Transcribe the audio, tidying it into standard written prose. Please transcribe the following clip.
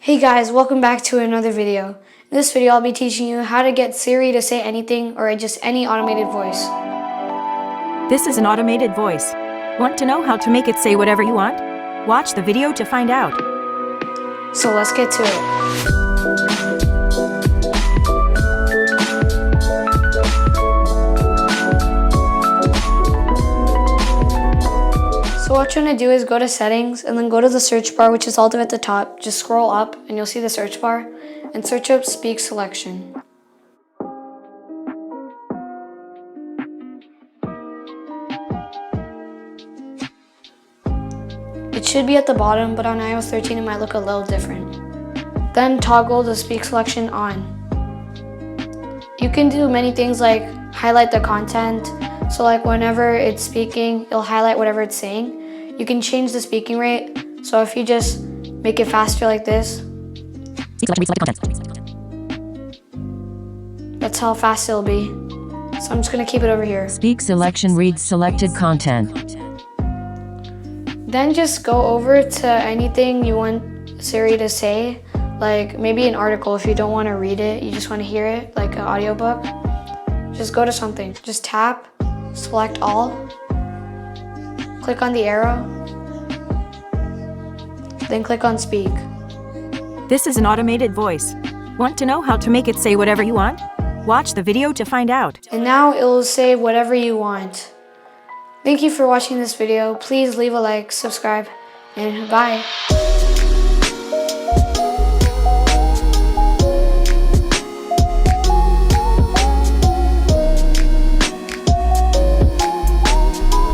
Hey guys, welcome back to another video. In this video, I'll be teaching you how to get Siri to say anything or just any automated voice. This is an automated voice. Want to know how to make it say whatever you want? Watch the video to find out. So let's get to it. So what you're going to do is go to settings and then go to the search bar, which is all the way at the top. Just scroll up and you'll see the search bar and search up speak selection. It should be at the bottom, but on iOS 13 it might look a little different. Then toggle the speak selection on. You can do many things like highlight the content. So like whenever it's speaking, it'll highlight whatever it's saying. You can change the speaking rate. So if you just make it faster like this, that's how fast it'll be. So I'm just gonna keep it over here. Speak selection reads selected content. Then just go over to anything you want Siri to say, like maybe an article if you don't want to read it, you just want to hear it, like an audiobook. Just go to something. Just tap, select all, click on the arrow, then click on speak. This is an automated voice. Want to know how to make it say whatever you want? Watch the video to find out. And now it will say whatever you want. Thank you for watching this video. Please leave a like, subscribe, and bye.